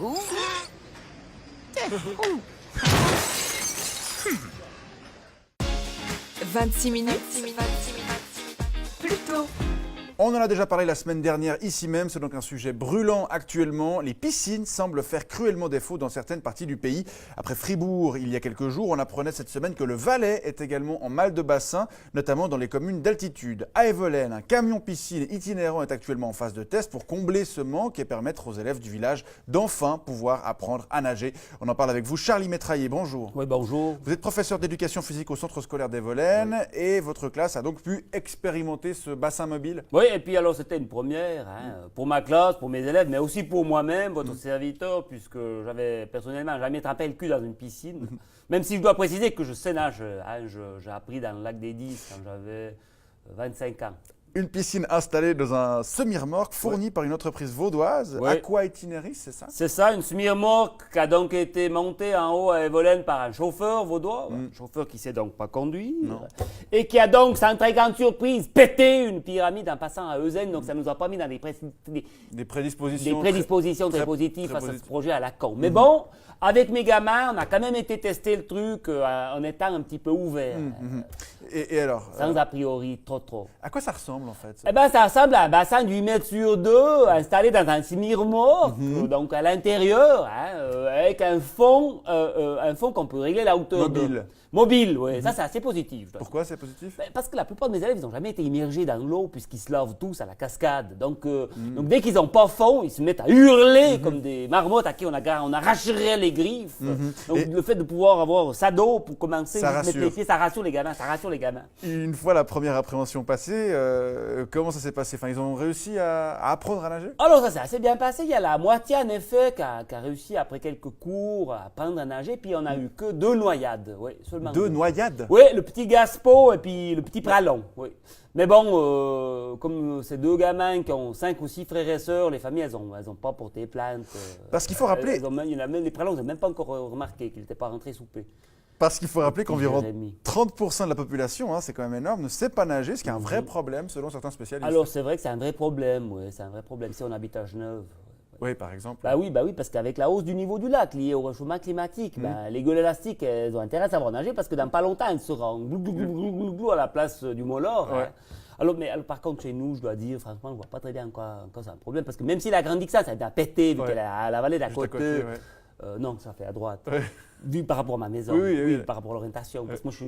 Ouh. 26 minutes. Plutôt. On en a déjà parlé la semaine dernière ici même, c'est donc un sujet brûlant actuellement. Les piscines semblent faire cruellement défaut dans certaines parties du pays. Après Fribourg, il y a quelques jours, on apprenait cette semaine que le Valais est également en mal de bassin, notamment dans les communes d'altitude. À Evelène, un camion piscine itinérant est actuellement en phase de test pour combler ce manque et permettre aux élèves du village d'enfin pouvoir apprendre à nager. On en parle avec vous, Charlie Métraillé, bonjour. Oui, bonjour. Vous êtes professeur d'éducation physique au centre scolaire d'Evelène et votre classe a donc pu expérimenter ce bassin mobile. Oui, et puis alors c'était une première pour ma classe, pour mes élèves, mais aussi pour moi-même, votre serviteur, puisque j'avais personnellement jamais trempé le cul dans une piscine. Même si je dois préciser que je sais nager. J'ai appris dans le lac des 10 quand j'avais 25 ans. Une piscine installée dans un semi-remorque fourni par une entreprise vaudoise, Ouais. Aqua Itineris, c'est ça? C'est ça, une semi-remorque qui a donc été montée en haut à Evelène par un chauffeur vaudois, un chauffeur qui ne sait donc pas conduire, et qui a donc, sans très grande surprise, pété une pyramide en passant à Eusen, donc ça ne nous a pas mis dans des Des prédispositions très très positives très face à ce positives. projet à la con. Mais bon, avec mes gamins, on a quand même été tester le truc en étant un petit peu ouvert, Et alors, sans a priori trop. à quoi ça ressemble en fait? Eh ben, ça ressemble à un bassin de 8 mètres sur 2, installé dans un semi-remorque, donc à l'intérieur, avec un fond qu'on peut régler la hauteur. Mobile. Mobile, oui. Ça, c'est assez positif. je dois Pourquoi c'est positif? ben, parce que la plupart de mes élèves, ils n'ont jamais été immergés dans l'eau puisqu'ils se lavent tous à la cascade. Donc dès qu'ils n'ont pas fond, ils se mettent à hurler comme des marmottes à qui on arracherait les griffes. Donc Et- le fait de pouvoir avoir ça d'eau pour commencer, Ça juste mettre rassure. les pieds, ça rassure les gamins, Une fois la première appréhension passée, comment ça s'est passé? Enfin, ils ont réussi à apprendre à nager? Alors ça s'est assez bien passé. Il y a la moitié en effet qui a réussi après quelques cours à apprendre à nager. Puis on a eu que 2 noyades. Oui, seulement Deux 2. noyades? Oui, le petit Gaspo et puis le petit Pralon. Oui. Mais bon, comme ces 2 gamins qui ont 5 ou 6 frères et sœurs, les familles, elles ont pas porté plainte. Parce qu'il faut rappeler- Il y en a même, les Pralons, ils n'ont même pas encore remarqué qu'ils n'étaient pas rentrés souper. Parce qu'il faut rappeler qu'environ Jérémy. 30% de la population, c'est quand même énorme, ne sait pas nager, ce qui est un vrai problème selon certains spécialistes. Alors c'est vrai que c'est un vrai problème, oui, c'est un vrai problème. Si on habite à Genève. Oui, par exemple. Bah oui, parce qu'avec la hausse du niveau du lac liée au réchauffement climatique, les gueules élastiques, elles ont intérêt à savoir nager parce que dans pas longtemps, elles seront glou, glou, glou, glou, glou, glou à la place du Molor. Ouais. Alors, par contre, chez nous, je dois dire, franchement, on ne voit pas très bien en quoi c'est un problème parce que même s'il a grandi que ça a pété vu Ouais. qu'elle est à la vallée d'à Juste à côté. côté, ouais. Non, ça fait à droite. Ouais. Vu par rapport à ma maison, Oui. par rapport à l'orientation. Parce que moi, je suis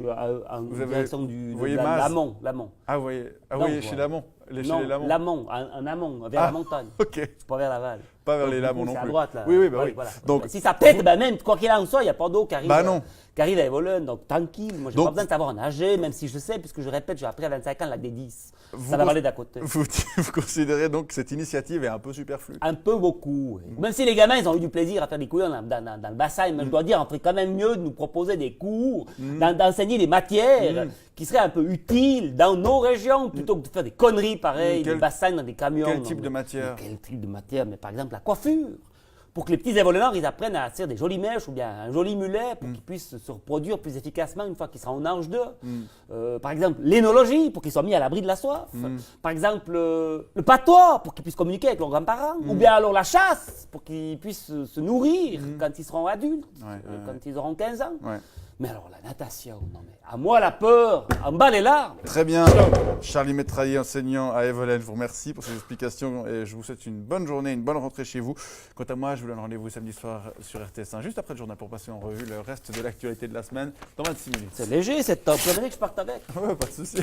en Vous avez- direction vous voyez de Maz Lamont. Ah, vous voyez Non, chez voilà. Lamont. Chez Non, les Lamont. Lamont, en amont, vers la montagne. Ok. C'est pas vers Laval. Pas vers Donc, les du Lamont coup, non c'est plus. à droite, là. Oui, bah Ouais, oui. voilà. Donc, Si ça pète, même quoi qu'il en soit, il n'y a pas d'eau qui arrive. Bah non. Qui arrive à Evolène, donc tranquille. Moi, j'ai Donc- pas besoin de savoir nager, même si je sais, puisque je répète, j'ai appris à 25 ans le lac des 10. Vous C'est à la vallée d'à côté. vous considérez donc que cette initiative est un peu superflue? Un peu beaucoup. Oui. Même si les gamins, ils ont eu du plaisir à faire des cours dans le bassin, mais je dois dire, on ferait quand même mieux de nous proposer des cours, d'enseigner des matières qui seraient un peu utiles dans nos régions, plutôt que de faire des conneries pareilles, Quel- des bassins dans des camions. quel Non, type de matière? Quel type de matière? Mais par exemple, la coiffure. Pour que les petits évolueurs, ils apprennent à tirer des jolies mèches ou bien un joli mulet pour qu'ils puissent se reproduire plus efficacement une fois qu'ils seront en âge d'eux. Par exemple, l'énologie pour qu'ils soient mis à l'abri de la soif. Par exemple, le patois pour qu'ils puissent communiquer avec leurs grands-parents. Ou bien alors la chasse pour qu'ils puissent se nourrir quand ils seront adultes, quand ils auront 15 ans. Ouais. Mais alors la natation, non mais à moi la peur, en bas les larmes. Très bien. Charlie Métraillé, enseignant à Evelène, je vous remercie pour ces explications et je vous souhaite une bonne journée, une bonne rentrée chez vous. Quant à moi, je vous donne rendez-vous samedi soir sur RTS1, juste après le journal pour passer en revue le reste de l'actualité de la semaine dans 26 minutes. C'est léger cette top, j'aimerais que je parte avec. Ouais, pas de souci.